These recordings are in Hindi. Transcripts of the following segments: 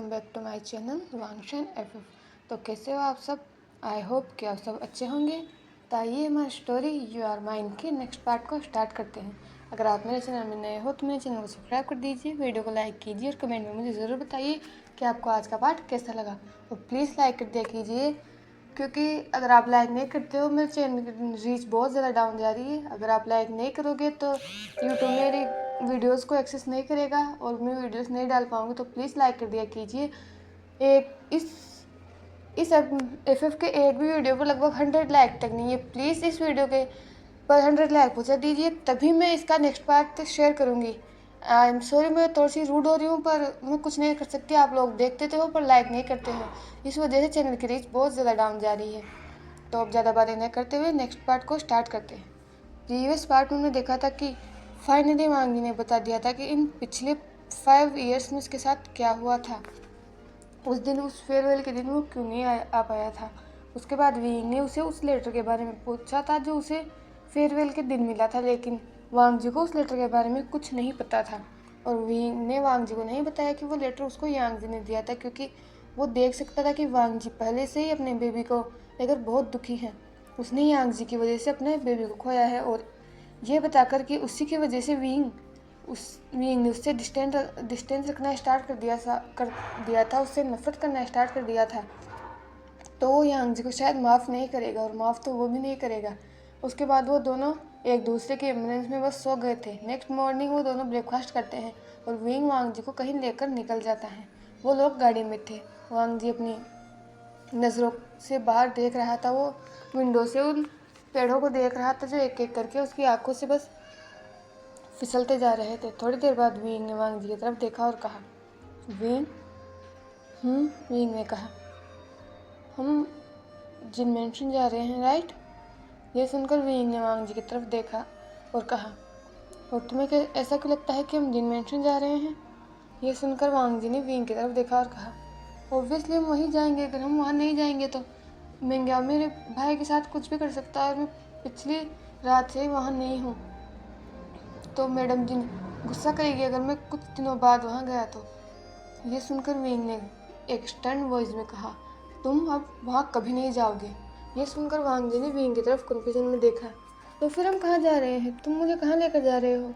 बैक टू माय चैनल वांगशन एफएफ। तो कैसे हो आप सब? आई होप कि आप सब अच्छे होंगे। तो आइए हमारी स्टोरी यू आर माइन के नेक्स्ट पार्ट को स्टार्ट करते हैं। अगर आप मेरे चैनल में नए हो तो मेरे चैनल को सब्सक्राइब कर दीजिए, वीडियो को लाइक कीजिए और कमेंट में मुझे ज़रूर बताइए कि आपको आज का पार्ट कैसा लगा। तो प्लीज़ लाइक कर दिया कीजिए, क्योंकि अगर आप लाइक नहीं करते हो मेरे चैनल की रीच बहुत ज़्यादा डाउन जा रही है। अगर आप लाइक नहीं करोगे तो यूट्यूब मेरी वीडियोस को एक्सेस नहीं करेगा और मैं वीडियोस नहीं डाल पाऊँगी। तो प्लीज़ लाइक कर दिया कीजिए। एक इस एफ के एक भी वीडियो पर लगभग 100 लाइक तक नहीं है। प्लीज़ इस वीडियो के पर 100 लाइक पहुँचा दीजिए, तभी मैं इसका नेक्स्ट पार्ट शेयर करूँगी। आई एम सॉरी, मैं थोड़ी सी रूड हो रही हूँ, पर मैं कुछ नहीं कर सकती। आप लोग देखते तो हो पर लाइक नहीं करते हो, इस वजह से चैनल की रीच बहुत ज़्यादा डाउन जा रही है। तो अब ज़्यादा बातें न करते हुए नेक्स्ट पार्ट को स्टार्ट करते हैं। प्रीवियस पार्ट में हमने देखा था कि फाइनली वांगी ने बता दिया था कि इन पिछले 5 ईयर्स में इसके साथ क्या हुआ था। उस दिन, उस फेयरवेल के दिन वो क्यों नहीं आ पाया था। उसके बाद विंग ने उसे उस लेटर के बारे में पूछा था जो उसे फेयरवेल के दिन मिला था, लेकिन वांग जी को उस लेटर के बारे में कुछ नहीं पता था। और विंग ने वांग जी को नहीं बताया कि वो लेटर उसको यांग जी ने दिया था, क्योंकि वो देख सकता था कि वांग जी पहले से ही अपने बेबी को लेकर बहुत दुखी है। उसने यांग जी की वजह से अपने बेबी को खोया है, और ये बताकर कि उसी की वजह से विंग ने उससे डिस्टेंस रखना स्टार्ट कर दिया था, उससे नफरत करना स्टार्ट कर दिया था। तो वो यांग जी को शायद माफ़ नहीं करेगा, और माफ़ तो वो भी नहीं करेगा। उसके बाद वो दोनों एक दूसरे के एम्बुलेंस में बस सो गए थे। नेक्स्ट मॉर्निंग वो दोनों ब्रेकफास्ट करते हैं और विंग वांग जी को कहीं लेकर निकल जाता है। वो लोग गाड़ी में थे। वांग जी अपनी नज़रों से बाहर देख रहा था। वो विंडो से उन पेड़ों को देख रहा था जो एक एक करके उसकी आंखों से बस फिसलते जा रहे थे। थोड़ी देर बाद विंग ने वांग जी की तरफ देखा और कहा, विंग। विंग ने कहा, हम जिन मेंशन जा रहे हैं, राइट? यह सुनकर विंग ने वांग जी की तरफ देखा और कहा, और तुम्हें ऐसा क्यों लगता है कि हम जिन मेंशन जा रहे हैं? यह सुनकर वांग जी ने विंग की तरफ देखा और कहा, ऑब्वियसली हम वहीं जाएंगे। अगर हम वहाँ नहीं जाएंगे तो मेंग्याओ मेरे भाई के साथ कुछ भी कर सकता है, और मैं पिछली रात से ही वहाँ नहीं हूँ। तो मैडम जी गुस्सा करेगी अगर मैं कुछ दिनों बाद वहाँ गया तो। ये सुनकर विंग ने एक स्टर्न वॉइस में कहा, तुम अब वहाँ कभी नहीं जाओगे। ये सुनकर वांग जी ने विंग की तरफ कन्फ्यूजन में देखा। तो फिर हम कहाँ जा रहे हैं? तुम मुझे कहाँ लेकर जा रहे हो?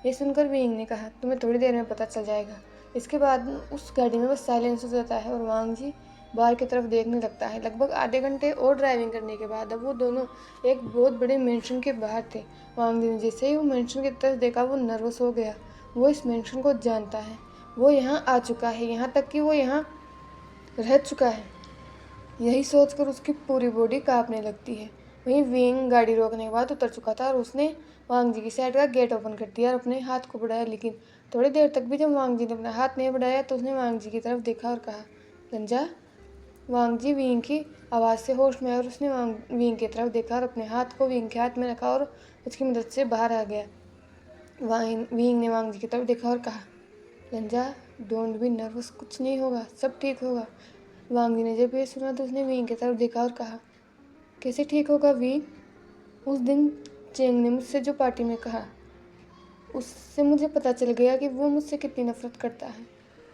ये सुनकर विंग ने कहा, तुम्हें थोड़ी देर में पता चल जाएगा। इसके बाद उस गाड़ी में बस साइलेंस हो जाता है और वांग जी बाहर की तरफ देखने लगता है। लगभग आधे घंटे और ड्राइविंग करने के बाद अब वो दोनों एक बहुत बड़े मेंशन के बाहर थे। वांग जी ने जैसे ही वो मेंशन की तरफ देखा वो नर्वस हो गया। वो इस मेंशन को जानता है, वो यहाँ आ चुका है, यहाँ तक कि वो यहाँ रह चुका है। यही सोचकर उसकी पूरी बॉडी कांपने लगती है। वहीं विंग गाड़ी रोकने के बाद उतर चुका था और उसने वांग जी की साइड का गेट ओपन कर दिया और अपने हाथ को बढ़ाया, लेकिन थोड़ी देर तक भी जब वांग जी ने अपना हाथ नहीं बढ़ाया तो उसने वांग जी की तरफ देखा और कहा, लंजा। वांग जी विंग की आवाज़ से होश में आया और उसने विंग की तरफ देखा और अपने हाथ को विंग के हाथ में रखा और उसकी मदद से बाहर आ गया। विंग ने वांग जी की तरफ देखा और कहा, लंजा, डोंट बी नर्वस, कुछ नहीं होगा, सब ठीक होगा। वांग जी ने जब ये सुना तो उसने विंग की तरफ देखा और कहा, कैसे ठीक होगा विंग? उस दिन चेंग ने मुझसे जो पार्टी में कहा, उससे मुझे पता चल गया कि वो मुझसे कितनी नफरत करता है।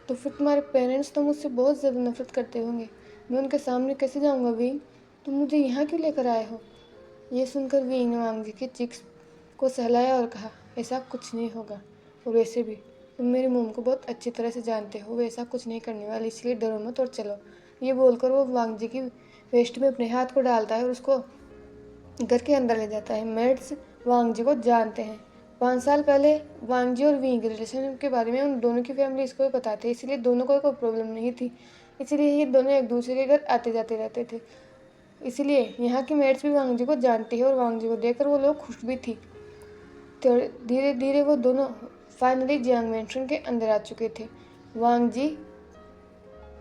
तो फिर तुम्हारे पेरेंट्स तो मुझसे बहुत ज़्यादा नफरत करते होंगे। मैं उनके सामने कैसे जाऊँगा विंग? तुम मुझे यहाँ क्यों लेकर आए हो? ये सुनकर विंग ने वांग जी के चिक्स को सहलाया और कहा, ऐसा कुछ नहीं होगा, और वैसे भी तुम मेरी मोम को बहुत अच्छी तरह से जानते हो, वो ऐसा कुछ नहीं करने वाली, इसलिए डरो मत और चलो। ये बोलकर वो वांग जी की वेस्ट में अपने हाथ को डालता है और उसको घर के अंदर ले जाता है। मेड्स वांग जी को जानते हैं। 5 साल पहले वांग जी और विंग के रिलेशन के बारे में उन दोनों की फैमिली को पता थी, इसलिए दोनों को कोई प्रॉब्लम नहीं थी। इसलिए ये दोनों एक दूसरे के घर आते जाते रहते थे। इसलिए यहाँ की मेड्स भी वांग जी को जानती है और वांग जी को देखकर वो लोग खुश भी थी। तो धीरे धीरे वो दोनों फाइनली जियांग मेंशन के अंदर आ चुके थे। वांग जी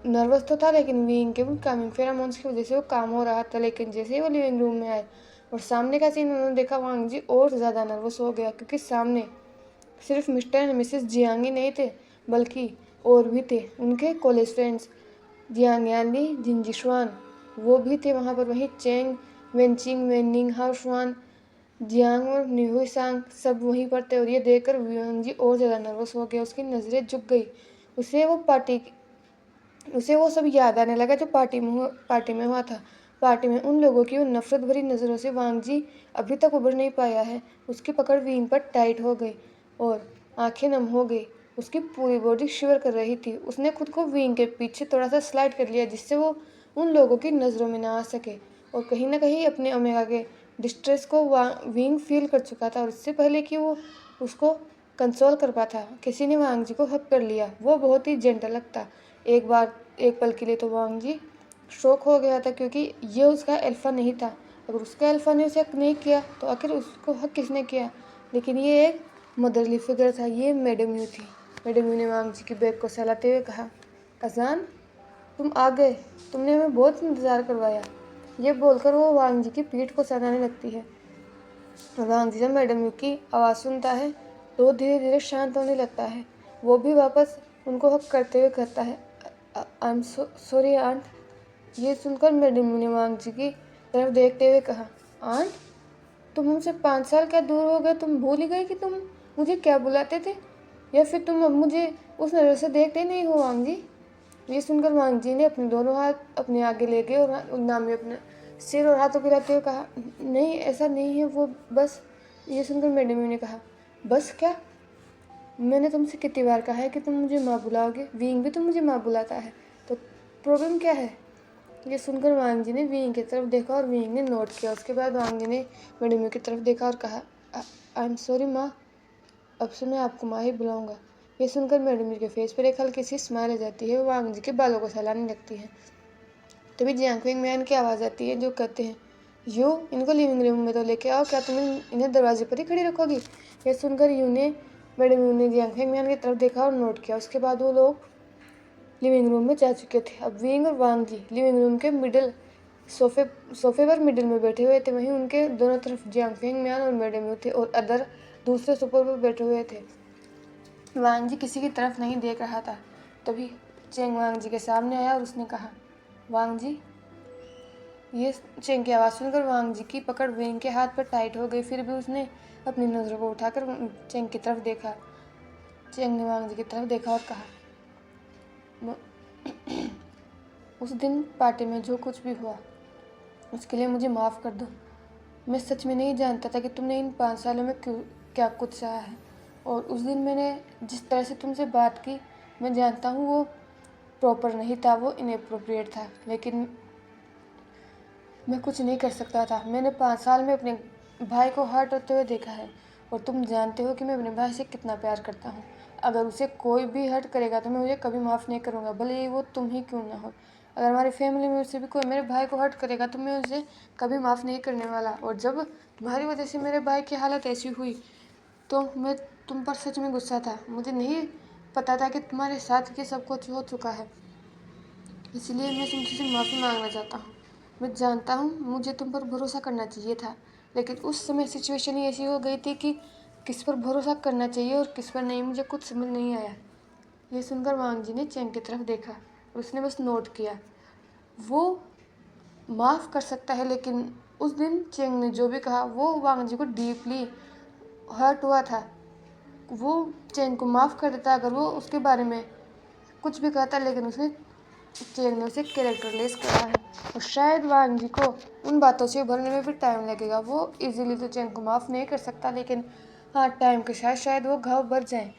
नर्वस तो था, लेकिन विंग के कामिंग फेरोमोन्स की वजह से वो काम हो रहा था। लेकिन जैसे ही वो लिविंग रूम में आए और सामने का सीन उन्होंने देखा, वांग जी और ज़्यादा नर्वस हो गया, क्योंकि सामने सिर्फ मिस्टर एंड मिसेस जियांग ही नहीं थे, बल्कि और भी थे। उनके कॉलेज फ्रेंड्स जियांग यानली, जिनजिशुआन, वो भी थे वहाँ पर। वहीं चेंग, वेनचिंग, वेनिंग, हाओशुआन, जियांग और न्यूहुसांग सब वहीं पर थे। और ये देखकर वांग जी और ज़्यादा नर्वस हो गया, उसकी नज़रें झुक गई। उसे वो पार्टी उसे वो सब याद आने लगा जो पार्टी में हुआ था। पार्टी में उन लोगों की उन नफरत भरी नज़रों से वांग जी अभी तक उबर नहीं पाया है। उसकी पकड़ विंग पर टाइट हो गई और आंखें नम हो गई। उसकी पूरी बॉडी शिवर कर रही थी। उसने खुद को विंग के पीछे थोड़ा सा स्लाइड कर लिया जिससे वो उन लोगों की नज़रों में ना आ सके, और कहीं ना कहीं अपने ओमेगा के डिस्ट्रेस को विंग फील कर चुका था। और इससे पहले कि वो उसको कंसोल कर पाता, किसी ने वांग जी को हक कर लिया। वो बहुत ही जेंटल लगता। एक पल के लिए तो वांग जी शॉक हो गया था, क्योंकि ये उसका अल्फा नहीं था। अगर उसका अल्फा ने उसे हक नहीं किया तो आखिर उसको हक किसने किया। लेकिन ये एक मदरली फिगर था, ये मैडम यू थी। मैडम यू ने वांग जी की बैग को सहलाते हुए कहा, अजान तुम आ गए, तुमने हमें बहुत इंतज़ार करवाया। ये बोलकर वो वांग जी की पीठ को सहलाने लगती है। वांग जी जब मैडम यू की आवाज़ सुनता है तो वो धीरे धीरे शांत होने लगता है। वो भी वापस उनको हक करते हुए कहता है, आई एम सॉरी आंट। ये सुनकर मैडम यू ने वांग जी की तरफ देखते हुए कहा, आंट तुम हमसे 5 साल क्या दूर हो गए, तुम भूल ही गए कि तुम मुझे क्या बुलाते थे, या फिर तुम अब मुझे उस नज़र से देखते नहीं हो वांग जी। ये सुनकर वांग जी ने अपने दोनों हाथ अपने आगे ले गए और नाम में अपने सिर और हाथों गिराते हुए कहा, नहीं ऐसा नहीं है, वो बस। ये सुनकर मैडम यू ने कहा, बस क्या? मैंने तुमसे कितनी बार कहा है कि तुम मुझे माँ बुलाओगे, विंग भी तुम मुझे माँ बुलाता है, तो प्रॉब्लम क्या है? ये सुनकर वांग जी ने विंग की तरफ देखा और विंग ने नोट किया। उसके बाद वांग जी ने मैडम यू की तरफ देखा और कहा, आई एम सॉरी माँ, अब से मैं आपको माँ ही बुलाऊंगा। ये सुनकर मैडम जी के फेस पर एक हल्की सी स्माइल आ जाती है। वो वांग जी के बालों को सहलाने लगती है। तभी जियांग फेंग मैन की आवाज़ आती है जो कहते हैं, यू इनको लिविंग रूम में तो लेके आओ, क्या तुम इन्हें दरवाजे पर ही खड़ी रखोगी? यह सुनकर मैडम यू ने जियांग फेंग मैन की तरफ देखा और नोट किया। उसके बाद वो लोग लिविंग रूम में जा चुके थे। अब विंग और वांग जी लिविंग रूम के सोफे पर मिडिल में बैठे हुए थे। वहीं उनके दोनों तरफ जियांग फेंग मैन और मैडम यू थे और अदर दूसरे सोफे पर बैठे हुए थे। वांग जी किसी की तरफ नहीं देख रहा था। तभी चेंग वांग जी के सामने आया और उसने कहा, वांग जी। ये चेंग की आवाज़ सुनकर वांग जी की पकड़ वेंग के हाथ पर टाइट हो गई। फिर भी उसने अपनी नज़रों को उठाकर चेंग की तरफ देखा। चेंग ने वांग जी की तरफ देखा और कहा, उस दिन पार्टी में जो कुछ भी हुआ उसके लिए मुझे माफ़ कर दो। मैं सच में नहीं जानता था कि तुमने इन 5 सालों में क्या कुछ सहा है, और उस दिन मैंने जिस तरह से तुमसे बात की, मैं जानता हूँ वो प्रॉपर नहीं था, वो इनएप्रोप्रिएट था, लेकिन मैं कुछ नहीं कर सकता था। मैंने 5 साल में अपने भाई को हर्ट होते हुए देखा है, और तुम जानते हो कि मैं अपने भाई से कितना प्यार करता हूँ। अगर उसे कोई भी हर्ट करेगा तो मैं उसे कभी माफ़ नहीं करूँगा, भले ही वो तुम ही क्यों ना हो। अगर हमारी फैमिली में से भी कोई मेरे भाई को हर्ट करेगा तो मैं उसे कभी माफ़ नहीं करने वाला। और जब तुम्हारी वजह से मेरे भाई की हालत ऐसी हुई तो मैं तुम पर सच में गुस्सा था। मुझे नहीं पता था कि तुम्हारे साथ ये सब कुछ हो चुका है, इसलिए मैं तुमसे माफ़ी मांगना चाहता हूँ। मैं जानता हूँ मुझे तुम पर भरोसा करना चाहिए था, लेकिन उस समय सिचुएशन ही ऐसी हो गई थी कि किस पर भरोसा करना चाहिए और किस पर नहीं, मुझे कुछ समझ नहीं आया। ये सुनकर वांग जी ने चेंग की तरफ देखा और उसने बस नोट किया। वो माफ़ कर सकता है, लेकिन उस दिन चेंग ने जो भी कहा वो वांग जी को डीपली हर्ट हुआ था। वो चेंग को माफ़ कर देता अगर वो उसके बारे में कुछ भी कहता, लेकिन चेंग ने उसे कैरेक्टरलेस करा है, और शायद वांग जी को उन बातों से उभरने में भी टाइम लगेगा। वो इजीली तो चेंग को माफ़ नहीं कर सकता, लेकिन हाँ, टाइम के साथ शायद वो घाव भर जाएं।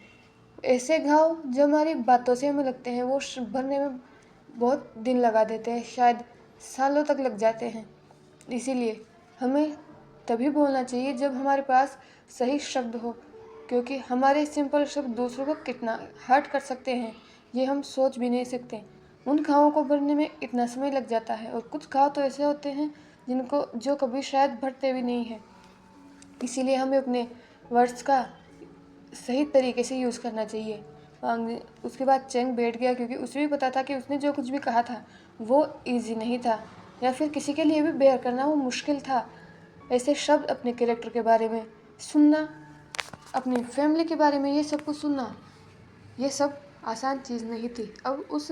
ऐसे घाव जो हमारी बातों से हमें लगते हैं वो भरने में बहुत दिन लगा देते हैं, शायद सालों तक लग जाते हैं। इसीलिए हमें तभी बोलना चाहिए जब हमारे पास सही शब्द हो, क्योंकि हमारे सिंपल शब्द दूसरों को कितना हर्ट कर सकते हैं ये हम सोच भी नहीं सकते। उन घावों को भरने में इतना समय लग जाता है, और कुछ घाव तो ऐसे होते हैं जो कभी शायद भरते भी नहीं हैं। इसीलिए हमें अपने वर्ड्स का सही तरीके से यूज़ करना चाहिए। उसके बाद चेंग बैठ गया, क्योंकि उसे भी पता था कि उसने जो कुछ भी कहा था वो इजी नहीं था, या फिर किसी के लिए भी बेयर करना वो मुश्किल था। ऐसे शब्द अपने कैरेक्टर के बारे में सुनना, अपनी फैमिली के बारे में ये सब कुछ सुनना, ये सब आसान चीज़ नहीं थी। अब उस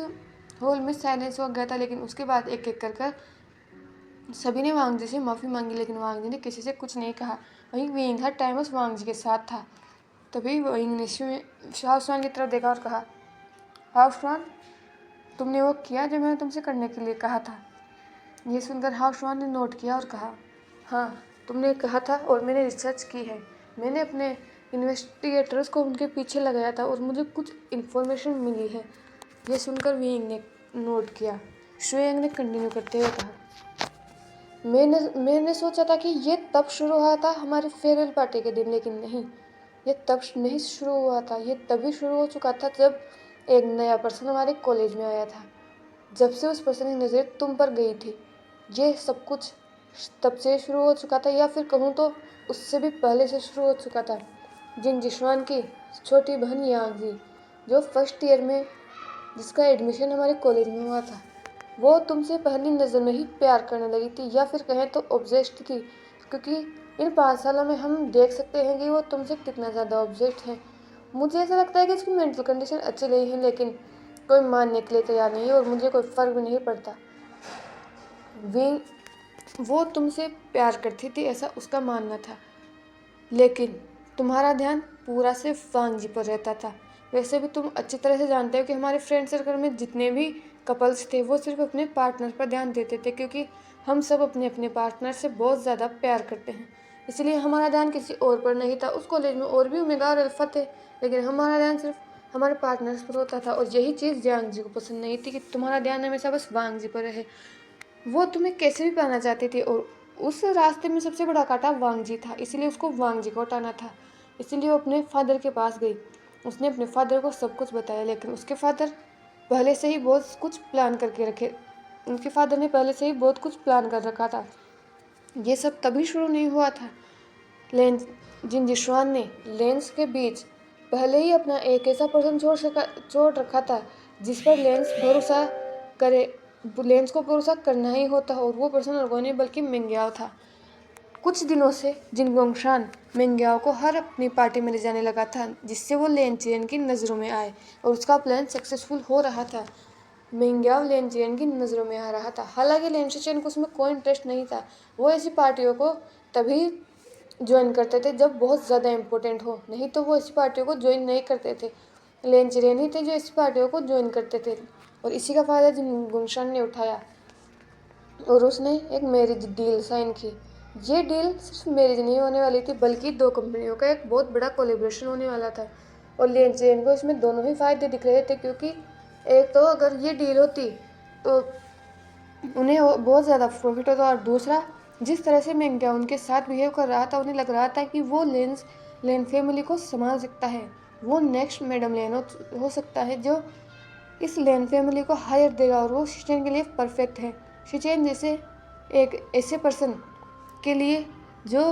हॉल में साइलेंस हो गया था, लेकिन उसके बाद एक एक कर सभी ने वांग जी से माफ़ी मांगी, लेकिन वांग जी ने किसी से कुछ नहीं कहा। वहीं विंग हर टाइम उस वांग जी के साथ था। तभी विंग ने हाउसवान की तरफ देखा और कहा, हाउसवान तुमने वो किया जो मैंने तुमसे करने के लिए कहा था। ये सुनकर हाउसवान ने नोट किया और कहा, हाँ तुमने कहा था और मैंने रिसर्च की है। मैंने अपने इन्वेस्टिगेटर्स को उनके पीछे लगाया था और मुझे कुछ इन्फॉर्मेशन मिली है। ये सुनकर विंग ने नोट किया। शुएंग ने कंटिन्यू करते हुए कहा, मैंने सोचा था कि ये तब शुरू हुआ था हमारे फेयरवेल पार्टी के दिन, लेकिन नहीं, ये तब नहीं शुरू हुआ था। ये तभी शुरू हो चुका था जब एक नया पर्सन हमारे कॉलेज में आया था। जब से उस पर्सन की नज़र तुम पर गई थी, ये सब कुछ तब से शुरू हो चुका था, या फिर कहूँ तो उससे भी पहले से शुरू हो चुका था। जिन जिशवान की छोटी बहन यांग जी, जो फर्स्ट ईयर में जिसका एडमिशन हमारे कॉलेज में हुआ था, वो तुमसे पहली नज़र में ही प्यार करने लगी थी, या फिर कहें तो ऑब्सेस्ड थी, क्योंकि इन 5 सालों में हम देख सकते हैं कि वो तुमसे कितना ज़्यादा ऑब्सेस्ड है। मुझे ऐसा लगता है कि इसकी मेंटल कंडीशन अच्छी नहीं है, लेकिन कोई मानने के लिए तैयार नहीं है और मुझे कोई फ़र्क भी नहीं पड़ता। वो तुमसे प्यार करती थी, ऐसा उसका मानना था, लेकिन तुम्हारा ध्यान पूरा सिर्फ वांग जी पर रहता था। वैसे भी तुम अच्छी तरह से जानते हो कि हमारे फ्रेंड सर्कल में जितने भी कपल्स थे वो सिर्फ अपने पार्टनर पर ध्यान देते थे, क्योंकि हम सब अपने अपने पार्टनर से बहुत ज़्यादा प्यार करते हैं, इसलिए हमारा ध्यान किसी और पर नहीं था। उस कॉलेज में और भी ओमेगा और अल्फा थे, लेकिन हमारा ध्यान सिर्फ हमारे पार्टनर्स पर होता था। और यही चीज़ वांग जी को पसंद नहीं थी कि तुम्हारा ध्यान हमेशा बस वांग जी पर रहे। वो तुम्हें कैसे भी पाना चाहती थी और उस रास्ते में सबसे बड़ा कांटा वांग जी था, इसीलिए उसको वांग जी को हटाना था। इसीलिए वो अपने फादर के पास गई। उसने अपने फादर को सब कुछ बताया, लेकिन उसके फादर पहले से ही बहुत कुछ प्लान करके रखे उनके फादर ने पहले से ही बहुत कुछ प्लान कर रखा था। ये सब तभी शुरू नहीं हुआ था। लेंस जिन जिशवान ने लेंस के बीच पहले ही अपना एक ऐसा पर्सन छोड़ रखा था जिस पर लेंस को भरोसा करना ही होता, और वो पर्सन और कोई नहीं बल्कि मिंग्याओ था। कुछ दिनों से जिन गोंगशान मिंग्याओ को हर अपनी पार्टी में ले जाने लगा था, जिससे वो लेन चेन की नज़रों में आए, और उसका प्लान सक्सेसफुल हो रहा था। मिंग्याओ लेन चेन की नज़रों में आ रहा था। हालांकि लेन चेन को उसमें कोई इंटरेस्ट नहीं था। वो ऐसी पार्टियों को तभी ज्वाइन करते थे जब बहुत ज़्यादा इम्पोर्टेंट हो, नहीं तो वो ऐसी पार्टियों को ज्वाइन नहीं करते थे। लेन चेन ही थे जो ऐसी पार्टियों को ज्वाइन करते थे, और इसी का फ़ायदा जिन गुंगशान ने उठाया, और उसने एक मैरिज डील साइन की। ये डील सिर्फ मैरिज नहीं होने वाली थी, बल्कि 2 कंपनियों का एक बहुत बड़ा कोलेब्रेशन होने वाला था, और लेन चेन को इसमें दोनों ही फ़ायदे दिख रहे थे, क्योंकि एक तो अगर ये डील होती तो उन्हें बहुत ज़्यादा प्रॉफिट होता, और दूसरा जिस तरह से मेंग्या उनके साथ बिहेव कर रहा था, उन्हें लग रहा था कि वो लेन फैमिली को संभाल सकता है। वो नेक्स्ट मैडम लेन हो सकता है जो इस लेन फैमिली को हायर देगा, और वो शिचेन के लिए परफेक्ट है। शिचेन जैसे एक ऐसे पर्सन के लिए जो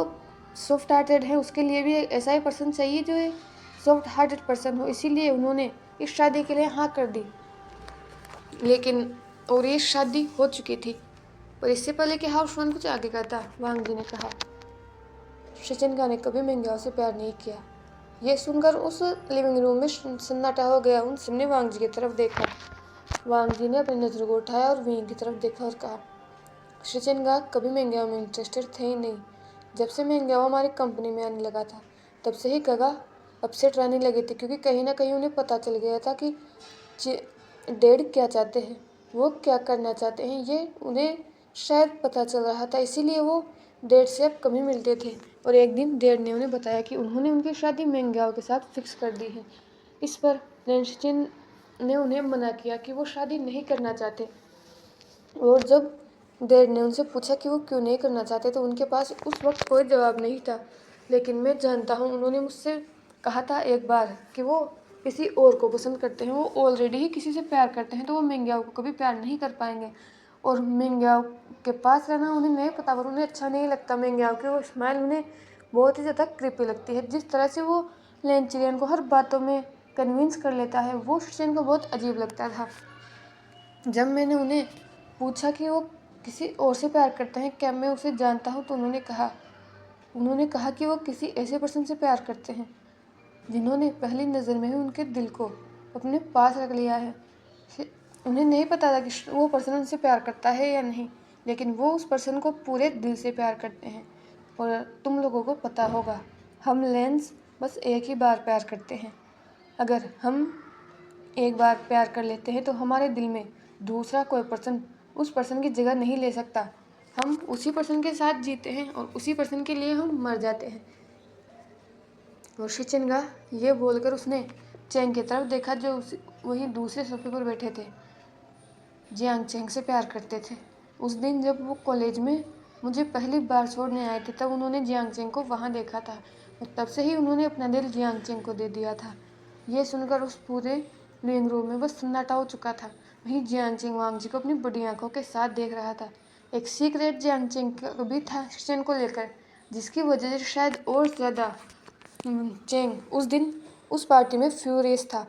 सॉफ्ट हार्टेड है, उसके लिए भी एक ऐसा ही पर्सन चाहिए जो एक सॉफ्ट हार्टेड पर्सन हो। इसीलिए उन्होंने इस शादी के लिए हाँ कर दी, लेकिन और ये शादी हो चुकी थी। पर इससे पहले कि हाउसवान कुछ आगे का था, वांग जी ने कहा, शिचेन का ने कभी मिंग्याओ से प्यार नहीं किया। ये सुनकर उस लिविंग रूम में सन्नाटा हो गया। उन सबने वांग जी की तरफ देखा। वांग जी ने अपनी नज़र को उठाया और विंग की तरफ देखा और कहा, शिचेनगा कभी मिंग्याओ में इंटरेस्टेड थे ही नहीं। जब से मिंग्याओ हमारी कंपनी में आने लगा था, तब से ही गगा अपसेट रहने लगे थे, क्योंकि कहीं ना कहीं उन्हें पता चल गया था कि डैड क्या चाहते हैं, वो क्या करना चाहते हैं, ये उन्हें शायद पता चल रहा था। इसीलिए वो डैड से अब कम ही मिलते थे, और एक दिन डैड ने उन्हें बताया कि उन्होंने उनकी शादी मिंग्याओ के साथ फिक्स कर दी है। इस पर लेनशिचिन ने उन्हें मना किया कि वो शादी नहीं करना चाहते, और जब डैड ने उनसे पूछा कि वो क्यों नहीं करना चाहते, तो उनके पास उस वक्त कोई जवाब नहीं था। लेकिन मैं जानता हूँ, उन्होंने मुझसे कहा था एक बार कि वो किसी और को पसंद करते हैं, वो ऑलरेडी ही किसी से प्यार करते हैं, तो वो मिंग्याओ को कभी प्यार नहीं कर पाएंगे। और मिंग्याओ के पास रहना उन्हें नहीं पता, पर उन्हें अच्छा नहीं लगता। मिंग्याओ की वो स्माइल उन्हें बहुत ही ज़्यादा क्रीपी लगती है। जिस तरह से वो लेनचिलियन को हर बातों में कन्विंस कर लेता है, वो शिचेन को बहुत अजीब लगता था। जब मैंने उन्हें पूछा कि वो किसी और से प्यार करते हैं, क्या मैं उसे जानता हूँ, तो उन्होंने कहा कि वो किसी ऐसे पर्सन से प्यार करते हैं जिन्होंने पहली नज़र में ही उनके दिल को अपने पास रख लिया है। उन्हें नहीं पता था कि वो पर्सन उनसे प्यार करता है या नहीं, लेकिन वो उस पर्सन को पूरे दिल से प्यार करते हैं। और तुम लोगों को पता होगा, हम लेंस बस एक ही बार प्यार करते हैं। अगर हम एक बार प्यार कर लेते हैं तो हमारे दिल में दूसरा कोई पर्सन उस पर्सन की जगह नहीं ले सकता। हम उसी पर्सन के साथ जीते हैं और उसी पर्सन के लिए हम मर जाते हैं। और शिचिनगा ये बोलकर उसने चेंग की तरफ देखा जो वही दूसरे सोफे पर बैठे थे। जियांग चेंग से प्यार करते थे। उस दिन जब वो कॉलेज में मुझे पहली बार छोड़ने आए थे तब उन्होंने जियांग चेंग को वहाँ देखा था और तब से ही उन्होंने अपना दिल जियांग चेंग को दे दिया था। ये सुनकर उस पूरे लिविंग रूम में बस सन्नाटा हो चुका था। वहीं जियांग चेंग वांग जी को अपनी बड़ी आंखों के साथ देख रहा था। एक सीक्रेट जियांग चेंग का भी था शिचेन को लेकर, जिसकी वजह से शायद और ज़्यादा चेंग उस दिन उस पार्टी में फ्यूरियस था।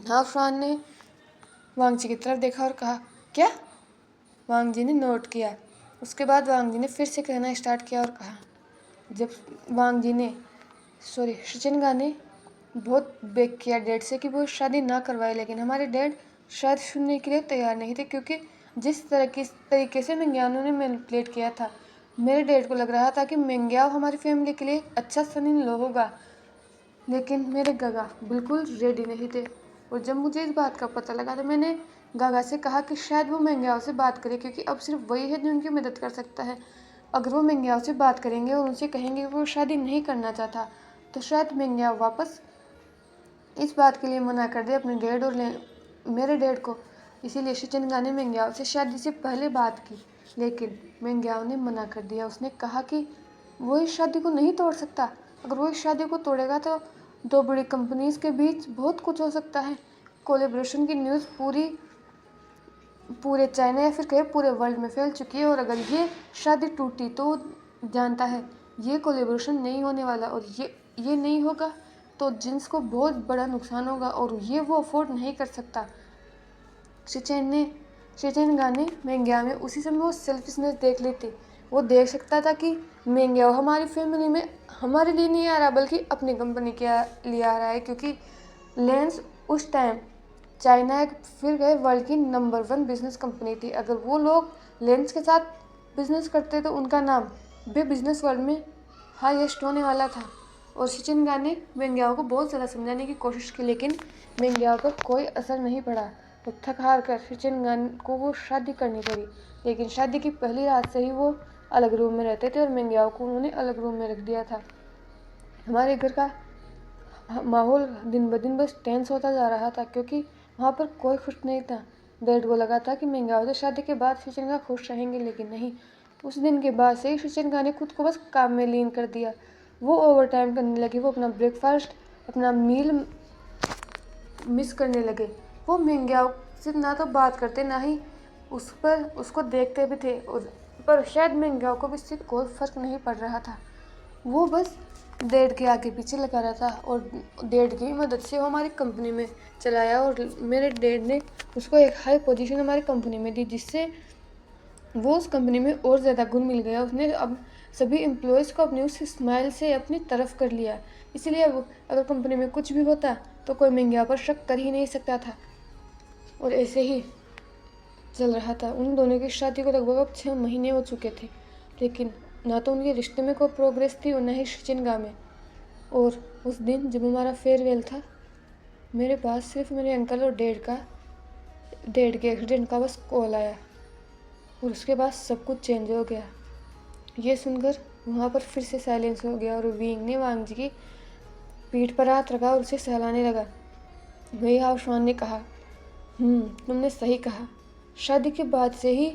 हाफशान ने वांग जी की तरफ देखा और कहा, क्या? वांग जी ने नोट किया। उसके बाद वांग जी ने फिर से कहना स्टार्ट किया और कहा, जब वांग जी ने शिचिनगा ने बहुत बेग किया डैड से कि वो शादी ना करवाए, लेकिन हमारे डैड शायद सुनने के लिए तैयार नहीं थे, क्योंकि जिस तरीके से मिंग्याओ ने मैनिपुलेट किया था, मेरे डैड को लग रहा था कि मिंग्याओ हमारी फैमिली के लिए अच्छा सन इन लो होगा, लेकिन मेरे गागा बिल्कुल रेडी नहीं थे। और जब मुझे इस बात का पता लगा तो मैंने गागा से कहा कि शायद वो मिंग्याओ से बात करे, क्योंकि अब सिर्फ वही है जो उनकी मदद कर सकता है। अगर वो मिंग्याओ से बात करेंगे और उनसे कहेंगे कि वो शादी नहीं करना चाहता, तो शायद मिंग्याओ वापस इस बात के लिए मना कर दे अपने डैड और मेरे डैड को। इसीलिए शिचिनगा ने मिंग्याओ से शादी से पहले बात की, लेकिन मिंग्याओ ने मना कर दिया। उसने कहा कि वो इस शादी को नहीं तोड़ सकता। अगर वो इस शादी को तोड़ेगा तो दो बड़ी कंपनीज के बीच बहुत कुछ हो सकता है। कोलेब्रेशन की न्यूज़ पूरे चाइना या फिर कहे पूरे वर्ल्ड में फैल चुकी है, और अगर ये शादी टूटी तो जानता है ये कोलेब्रेशन नहीं होने वाला, और ये नहीं होगा तो जिन्स को बहुत बड़ा नुकसान होगा और ये वो अफोर्ड नहीं कर सकता। शिचेनगा ने मिंग्याओ में उसी समय वो सेल्फिशनेस देख ली थी। वो देख सकता था कि मिंग्याओ हमारी फैमिली में हमारे लिए नहीं आ रहा बल्कि अपनी कंपनी के लिए आ रहा है, क्योंकि लेंस उस टाइम चाइना एक फिर गए वर्ल्ड की नंबर 1 बिजनेस कंपनी थी। अगर वो लोग लेंस के साथ बिजनेस करते तो उनका नाम भी बिजनेस वर्ल्ड में हाईएस्ट होने वाला था। और शिचिनगा ने मिंग्याओ को बहुत ज़्यादा समझाने की कोशिश की, लेकिन मिंग्याओ पर कोई असर नहीं पड़ा। तो थक हार कर शिचिनगा को वो शादी करनी पड़ी, लेकिन शादी की पहली रात से ही वो अलग रूम में रहते थे और मिंग्याओ को उन्होंने अलग रूम में रख दिया था। हमारे घर का माहौल दिन ब दिन बस टेंस होता जा रहा था, क्योंकि वहाँ पर कोई खुश नहीं था। डैड को लगा था कि मिंग्याओ से शादी के बाद शिचिनगा खुश रहेंगे, लेकिन नहीं। उस दिन के बाद से ही शिचिनगा ने खुद को बस काम में लीन कर दिया। वो ओवर टाइम करने लगे, वो अपना ब्रेकफास्ट अपना मील मिस करने लगे। वो मिंग्याओ से ना तो बात करते ना ही उसको देखते भी थे, पर शायद मिंग्याओ को भी इससे कोई फर्क नहीं पड़ रहा था। वो बस डैड के आगे पीछे लगा रहा था और डैड की मदद से वो हमारी कंपनी में चलाया, और मेरे डैड ने उसको एक हाई पोजीशन हमारी कंपनी में दी, जिससे वो उस कंपनी में और ज़्यादा गुण मिल गया। उसने अब सभी एम्प्लॉयज़ को अपनी उस स्माइल से अपनी तरफ कर लिया। इसलिए अब अगर कंपनी में कुछ भी होता तो कोई मिंग्याओ पर शक कर ही नहीं सकता था। और ऐसे ही चल रहा था। उन दोनों की शादी को लगभग अब 6 महीने हो चुके थे, लेकिन ना तो उनके रिश्ते में कोई प्रोग्रेस थी और ना ही शिचिनगा में। और उस दिन जब हमारा फेयरवेल था, मेरे पास सिर्फ मेरे अंकल और डैड के एक्सीडेंट का बस कॉल आया, और उसके बाद सब कुछ चेंज हो गया। ये सुनकर वहाँ पर फिर से साइलेंस हो गया और विंग ने वांग जी की पीठ पर हाथ रखा और उसे सहलाने लगा। वही हाउसवान ने कहा, तुमने सही कहा। शादी के बाद से ही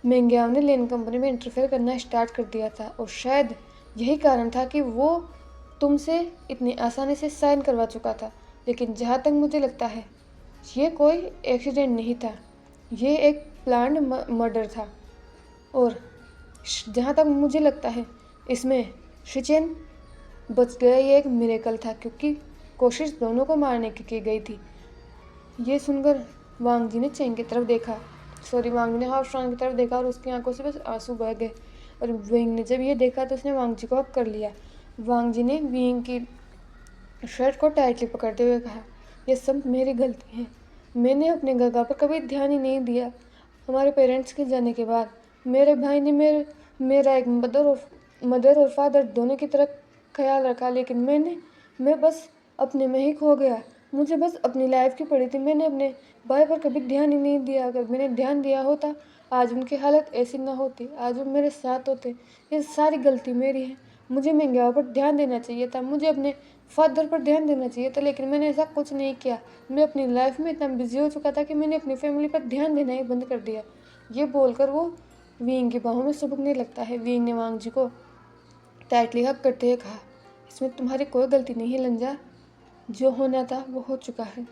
मिंग्याओ ने लेन कंपनी में इंटरफेयर करना स्टार्ट कर दिया था, और शायद यही कारण था कि वो तुमसे इतनी आसानी से साइन करवा चुका था। लेकिन जहाँ तक मुझे लगता है ये कोई एक्सीडेंट नहीं था, ये एक प्लान्ड मर्डर था। और जहाँ तक मुझे लगता है इसमें शिचेन बच गया, ये एक मिरेकल था, क्योंकि कोशिश दोनों को मारने की गई थी। ये सुनकर वांग जी ने चेंग की तरफ देखा, वांग जी ने हाउसवान की तरफ देखा और उसकी आंखों से बस आंसू बह गए। और विंग ने जब ये देखा तो उसने वांग जी को हक कर लिया। वांग जी ने विंग की शर्ट को टाइटली पकड़ते हुए कहा, यह सब मेरी गलती है। मैंने अपने गगा पर कभी ध्यान ही नहीं दिया। हमारे पेरेंट्स के जाने के बाद मेरे भाई ने मेरा एक मदर और फादर दोनों की तरफ ख्याल रखा, लेकिन मैं बस अपने में ही खो गया। मुझे बस अपनी लाइफ की पड़ी थी। मैंने अपने भाई पर कभी ध्यान ही नहीं दिया। अगर मैंने ध्यान दिया होता आज उनकी हालत ऐसी ना होती, आज वो मेरे साथ होते। ये सारी गलती मेरी है। मुझे महंगाई पर ध्यान देना चाहिए था, मुझे अपने फादर पर ध्यान देना चाहिए था, लेकिन मैंने ऐसा कुछ नहीं किया। मैं अपनी लाइफ में इतना बिजी हो चुका था कि मैंने अपनी फैमिली पर ध्यान देना ही बंद कर दिया। ये बोलकर वो वीइंग की बाहों में सुबकने लगता है। वीइंग ने वांग जी को टाइटली हग करते हुए कहा, इसमें तुम्हारी कोई गलती नहीं है लंजा। जो होना था वो हो चुका है,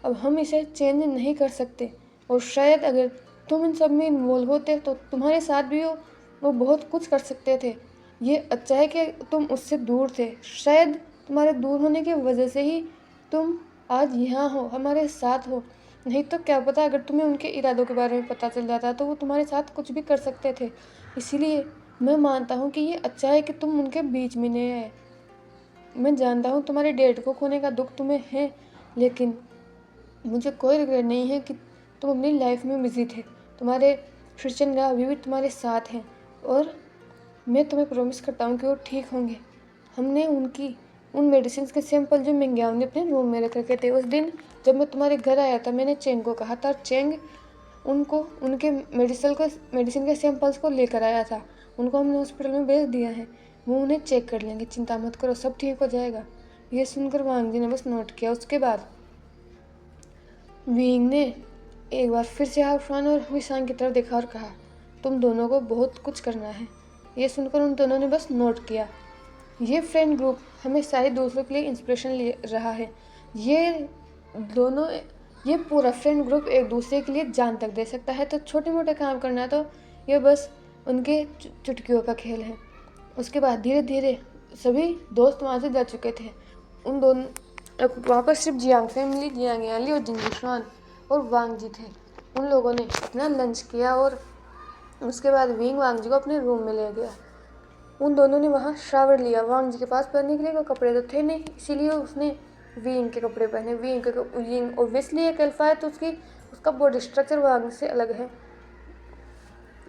अब हम इसे चेंज नहीं कर सकते। और शायद अगर तुम इन सब में इन्वॉल्व होते तो तुम्हारे साथ भी वो बहुत कुछ कर सकते थे। ये अच्छा है कि तुम उससे दूर थे। शायद तुम्हारे दूर होने की वजह से ही तुम आज यहाँ हो, हमारे साथ हो। नहीं तो क्या पता, अगर तुम्हें उनके इरादों के बारे में पता चल जाता तो वो तुम्हारे साथ कुछ भी कर सकते थे। इसीलिए मैं मानता हूँ कि ये अच्छा है कि तुम उनके बीच में नहीं आए। मैं जानता हूँ तुम्हारे डैड को खोने का दुख तुम्हें है, लेकिन मुझे कोई रिग्रेट नहीं है कि तुम अपनी लाइफ में बिजी थे। तुम्हारे क्रिश्चियन का अभी भी तुम्हारे साथ हैं और मैं तुम्हें प्रॉमिस करता हूँ कि वो ठीक होंगे। हमने उन मेडिसिन के सैंपल जो मिंग्याओं ने अपने रूम में रख रखे थे, उस दिन जब मैं तुम्हारे घर आया था मैंने चेंग को कहा था, चेंग उनको उनके मेडिसिन के सैंपल्स को लेकर आया था। उनको हमने हॉस्पिटल में भेज दिया है, वो उन्हें चेक कर लेंगे, चिंता मत करो, सब ठीक हो जाएगा। ये सुनकर वांग जी ने बस नोट किया। उसके बाद वीइंग ने एक बार फिर से हाफान और विशांग की तरफ देखा और कहा, तुम दोनों को बहुत कुछ करना है। ये सुनकर उन दोनों ने बस नोट किया। ये फ्रेंड ग्रुप हमेशा ही दूसरों के लिए इंस्पिरेशन ले रहा है। ये पूरा फ्रेंड ग्रुप एक दूसरे के लिए जान तक दे सकता है। तो छोटे मोटे काम करना तो ये बस उनके चुटकियों का खेल है। उसके बाद धीरे धीरे सभी दोस्त वहाँ से जा चुके थे। उन दोनों वहाँ पर सिर्फ जियांग फैमिली, जियांग याली और जिंगीशुआन और वांग जी थे। उन लोगों ने अपना लंच किया और उसके बाद वीइंग वांग जी को अपने रूम में ले गया। उन दोनों ने वहाँ शावर लिया। वांग जी के पास पहनने के लिए कोई कपड़े तो थे नहीं, इसीलिए उसने वीइंग के कपड़े पहने। वीइंग ओब्वियसली एक अल्फा है तो उसका बॉडी स्ट्रक्चर वांग से अलग है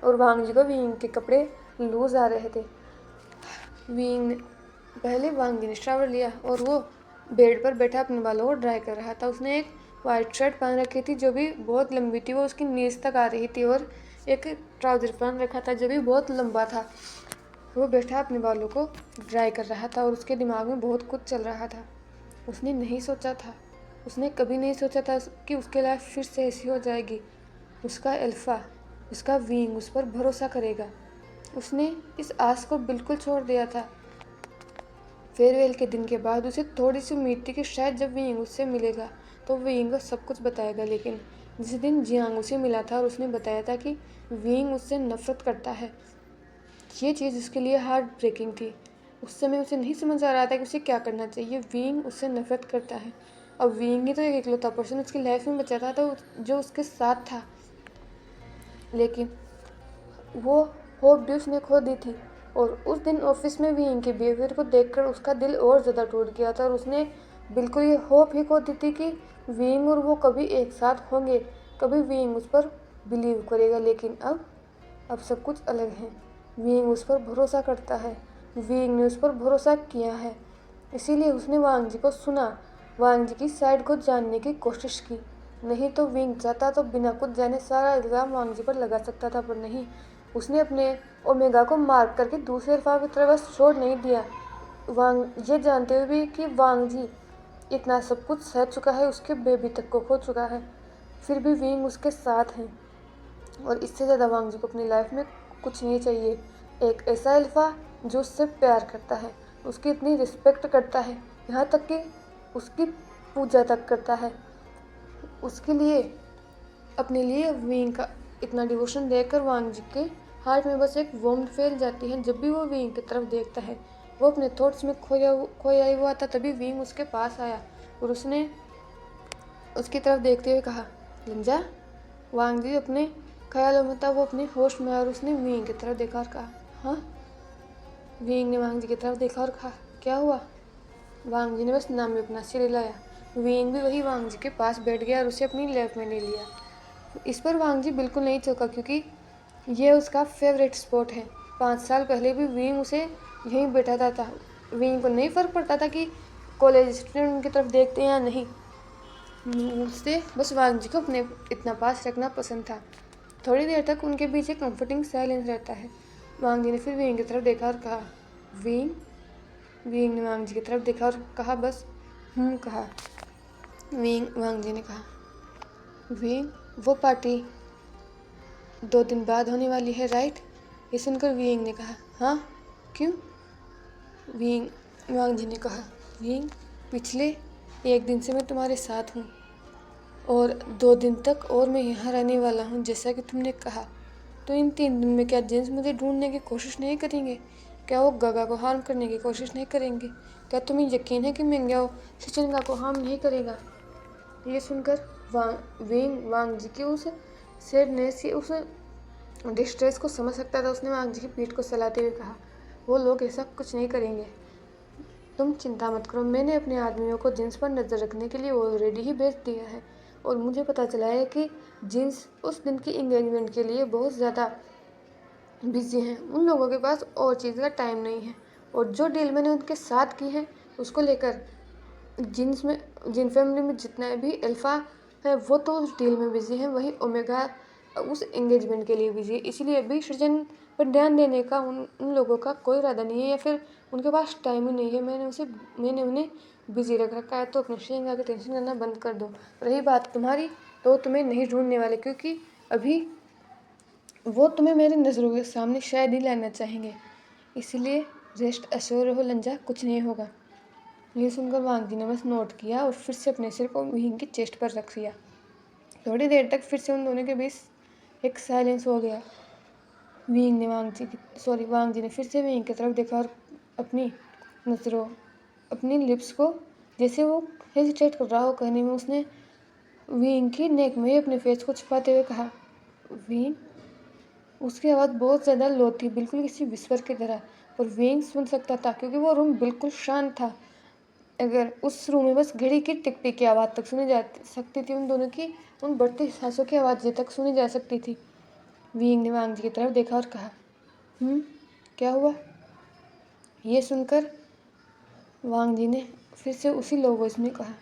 और वांग जी को वीइंग के कपड़े लूज आ रहे थे। पहले वांग जी ने शावर लिया और वो बेड पर बैठा अपने बालों को ड्राई कर रहा था। उसने एक वाइट शर्ट पहन रखी थी जो भी बहुत लंबी थी, वो उसकी नीज तक आ रही थी, और एक ट्राउज़र पहन रखा था जो भी बहुत लंबा था। वो बैठा अपने बालों को ड्राई कर रहा था और उसके दिमाग में बहुत कुछ चल रहा था। उसने कभी नहीं सोचा था कि उसकी लाइफ फिर से ऐसी हो जाएगी। उसका अल्फा, उसका वीइंग उस पर भरोसा करेगा। उसने इस आस को बिल्कुल छोड़ दिया था। फेयरवेल के दिन के बाद उसे थोड़ी सी उम्मीद थी कि शायद जब वीइंग उससे मिलेगा तो वीइंग को सब कुछ बताएगा, लेकिन जिस दिन जियांग उसे मिला था और उसने बताया था कि वीइंग उससे नफरत करता है, ये चीज़ उसके लिए हार्ट ब्रेकिंग थी। उस समय उसे नहीं समझ आ रहा था कि उसे क्या करना चाहिए। वीइंग उससे नफरत करता है। अब वीइंग ही तो एक इकलौता पर्सन उसकी लाइफ में बचा था तो जो उसके साथ था, लेकिन वो होप भी उसने खो दी थी। और उस दिन ऑफिस में वीइंग के बिहेवियर को देखकर उसका दिल और ज़्यादा टूट गया था और उसने बिल्कुल ये होप ही खो दी थी कि वीइंग और वो कभी एक साथ होंगे, कभी वीइंग उस पर बिलीव करेगा। लेकिन अब सब कुछ अलग है। वीइंग उस पर भरोसा करता है, वीइंग ने उस पर भरोसा किया है, इसीलिए उसने वांग जी को सुना, वांग जी की साइड को जानने की कोशिश की। नहीं तो वीइंग चाहता तो बिना कुछ जाने सारा इल्ज़ाम वांग जी पर लगा सकता था, पर नहीं, उसने अपने ओमेगा को मार्क करके दूसरे अल्फा की तरफ बस छोड़ नहीं दिया। वांग ये जानते हुए भी कि वांग जी इतना सब कुछ सह चुका है, उसके बेबी तक को खो चुका है, फिर भी वीइंग उसके साथ हैं। और इससे ज़्यादा वांग जी को अपनी लाइफ में कुछ नहीं चाहिए। एक ऐसा अल्फा जो उससे प्यार करता है, उसकी इतनी रिस्पेक्ट करता है, यहाँ तक कि उसकी पूजा तक करता है। उसके लिए अपने लिए वीइंग का इतना डिवोशन देखकर वांग जी के हार्ट में बस एक वार्मथ फैल जाती है। जब भी वो वीइंग की तरफ देखता है, वो अपने थॉट्स में खोया हुआ था, तभी वीइंग उसके पास आया और उसने उसकी तरफ देखते हुए कहा, लंजा। वांग जी अपने ख्यालों में था, वो अपने होश में, और उसने वीइंग की तरफ देखा और कहा, हाँ। वीइंग ने वांग जी की तरफ देखा और कहा, क्या हुआ? वांग जी ने बस नाम में अपना सिर हिलाया। वीइंग भी वही वांग जी के पास बैठ गया और उसे अपनी लैप में ले लिया। इस पर वांग जी बिल्कुल नहीं चौंका, क्योंकि ये उसका फेवरेट स्पॉट है। 5 साल पहले भी वीइंग उसे यहीं बैठाता था। वीइंग को नहीं फ़र्क पड़ता था कि कॉलेज स्टूडेंट की तरफ देखते हैं या नहीं, मुझसे बस वांग जी को अपने इतना पास रखना पसंद था। थोड़ी देर तक उनके बीच एक कंफर्टिंग साइलेंस रहता है। वांग जी ने फिर विंग की तरफ देखा और कहा, विंग। विंग ने वांग जी की तरफ देखा और कहा, बस कहा। वांग जी ने कहा, विंग, वो पार्टी 2 दिन बाद होने वाली है, राइट? ये सुनकर विंग ने कहा, हाँ, क्यों? वांग जी ने कहा, विंग, पिछले 1 दिन से मैं तुम्हारे साथ हूँ और 2 दिन तक और मैं यहाँ रहने वाला हूँ, जैसा कि तुमने कहा। तो इन 3 दिन में क्या जेंस मुझे ढूंढने की कोशिश नहीं करेंगे? क्या वो गगा को हार्म करने की कोशिश नहीं करेंगे? क्या तुम्हें यकीन है कि मिंग्याओ शिचिंगा को हार्म नहीं करेगा? ये सुनकर वांग जी की उस सैडनेस, उस डिस्ट्रेस को समझ सकता था। उसने वांग जी की पीठ को सहलाते हुए कहा, वो लोग ऐसा कुछ नहीं करेंगे, तुम चिंता मत करो। मैंने अपने आदमियों को जिन्स पर नज़र रखने के लिए ऑलरेडी ही भेज दिया है और मुझे पता चला है कि जिन्स उस दिन की इंगेजमेंट के लिए बहुत ज़्यादा बिजी हैं। उन लोगों के पास और चीज़ का टाइम नहीं है और जो डील मैंने उनके साथ की है उसको लेकर जिन फैमिली में जितना भी अल्फ़ा है वो तो उस डील में बिजी है, वही ओमेगा उस एंगेजमेंट के लिए बिजी है। इसलिए अभी सृजन पर ध्यान देने का उन लोगों का कोई इरादा नहीं है या फिर उनके पास टाइम ही नहीं है। मैंने उन्हें बिजी रख रखा है। तो अपने सृजन का टेंशन करना बंद कर दो। रही बात तुम्हारी, तो तुम्हें नहीं ढूंढने वाले, क्योंकि अभी वो तुम्हें मेरी नज़रों के सामने शायद ही लाना चाहेंगे। इसलिए रेस्ट एश्योर रहो लंजा, कुछ नहीं होगा। ये सुनकर वांग जी ने बस नोट किया और फिर से अपने सिर को विंग की चेस्ट पर रख दिया। थोड़ी देर तक फिर से उन दोनों के बीच एक साइलेंस हो गया। वांग जी ने फिर से विंग की तरफ देखा और अपनी लिप्स को जैसे वो हेजिटेट कर रहा हो कहने में, उसने विंग की नेक में अपने फेस को छुपाते हुए कहा, विंग। उसकी आवाज़ बहुत ज़्यादा लो थी, बिल्कुल किसी विस्पर की तरह, और विंग सुन सकता था क्योंकि वो रूम बिल्कुल शांत था। अगर उस रूम में बस घड़ी की टिक टिक की आवाज़ तक सुनी जा सकती थी, उन दोनों की उन बढ़ती सांसों की आवाज़ तक सुनी जा सकती थी। विंग ने वांग जी की तरफ देखा और कहा, क्या हुआ? ये सुनकर वांग जी ने फिर से उसी लो वॉइस में कहा,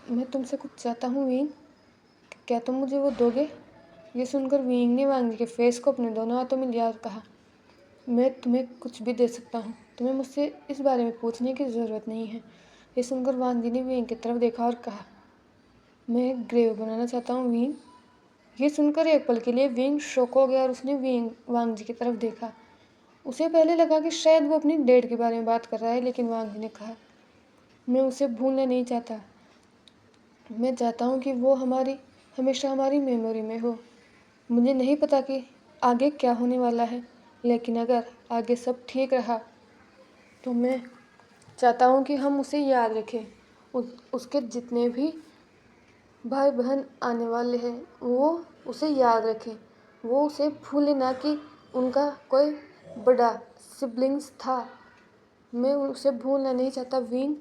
मैं तुमसे कुछ चाहता हूँ विंग, क्या तुम मुझे वो दोगे? ये सुनकर विंग ने वांग जी के फेस को अपने दोनों हाथों में लिया और कहा, मैं तुम्हें कुछ भी दे सकता हूँ, तुम्हें मुझसे इस बारे में पूछने की ज़रूरत नहीं है। ये सुनकर वांग जी ने विंग की तरफ देखा और कहा, मैं एक ग्रेव बनाना चाहता हूँ विंग। ये सुनकर एक पल के लिए विंग शॉक हो गया और उसने वांग जी की तरफ देखा। उसे पहले लगा कि शायद वो अपनी डेट के बारे में बात कर रहा है, लेकिन वांग जी ने कहा, मैं उसे भूलना नहीं चाहता। मैं चाहता हूँ कि वो हमेशा हमारी मेमोरी में हो। मुझे नहीं पता कि आगे क्या होने वाला है, लेकिन अगर आगे सब ठीक रहा तो मैं चाहता हूँ कि हम उसे याद रखें। उसके जितने भी भाई बहन आने वाले हैं वो उसे याद रखें, वो उसे भूले ना कि उनका कोई बड़ा सिबलिंग्स था। मैं उसे भूलना नहीं चाहता विंग,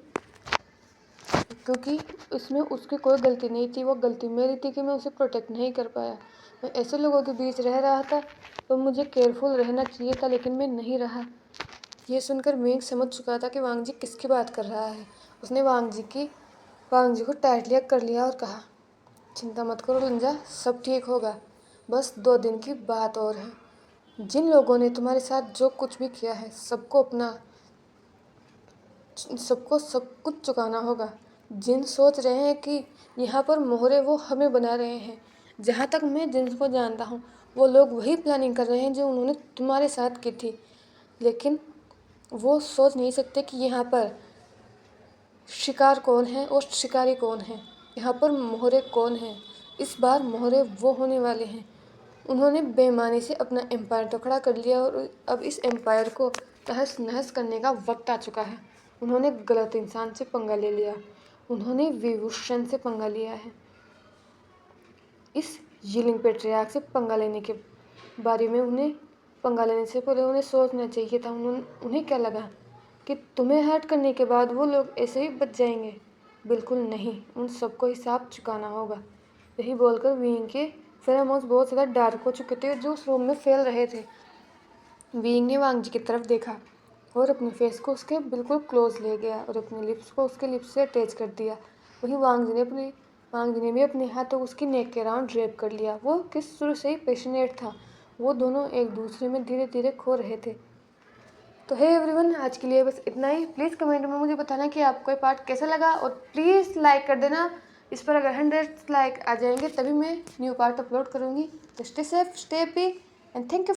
क्योंकि उसमें उसकी कोई गलती नहीं थी। वो गलती मेरी थी कि मैं उसे प्रोटेक्ट नहीं कर पाया। मैं ऐसे लोगों के बीच रह रहा था तो मुझे केयरफुल रहना चाहिए था, लेकिन मैं नहीं रहा। ये सुनकर विंग समझ चुका था कि वांग जी किसकी बात कर रहा है। उसने वांग जी को टाइटली हग कर लिया और कहा, चिंता मत करो लंजा, सब ठीक होगा, बस 2 दिन की बात और है। जिन लोगों ने तुम्हारे साथ जो कुछ भी किया है सबको सब कुछ चुकाना होगा। जिन सोच रहे हैं कि यहाँ पर मोहरे वो हमें बना रहे हैं, जहाँ तक मैं जिनको जानता हूँ वो लोग वही प्लानिंग कर रहे हैं जो उन्होंने तुम्हारे साथ की थी, लेकिन वो सोच नहीं सकते कि यहाँ पर शिकार कौन है और शिकारी कौन है, यहाँ पर मोहरे कौन हैं। इस बार मोहरे वो होने वाले हैं। उन्होंने बेईमानी से अपना एम्पायर तो खड़ा कर लिया और अब इस एम्पायर को तहस नहस करने का वक्त आ चुका है। उन्होंने गलत इंसान से पंगा ले लिया, उन्होंने विभूषण से पंगा लिया है। इस यिलिंग पेट्रियार्क से पंगा लेने के बारे में पंगा लेने से पहले उन्हें सोचना चाहिए था। उन्हें क्या लगा कि तुम्हें हर्ट करने के बाद वो लोग ऐसे ही बच जाएंगे? बिल्कुल नहीं, उन सबको हिसाब चुकाना होगा। यही बोलकर विंग के फेरोमोन्स बहुत ज़्यादा डार्क हो चुके थे जो उस रूम में फैल रहे थे। विंग ने वांग जी की तरफ देखा और अपने फेस को उसके बिल्कुल क्लोज ले गया और अपने लिप्स को उसके लिप्स से अटैच कर दिया। वहीं वांग जी ने भी अपने हाथों उसकी नेक के राउंड ड्रेप कर लिया। वो किस शुरू से ही पैशनेट था। वो दोनों एक दूसरे में धीरे धीरे खो रहे थे। तो हे एवरीवन, आज के लिए बस इतना ही। प्लीज़ कमेंट में मुझे बताना कि आपको ये पार्ट कैसा लगा और प्लीज़ लाइक कर देना। इस पर अगर 100 लाइक आ जाएंगे तभी मैं न्यू पार्ट अपलोड करूँगी। तो stay safe, stay happy and thank you.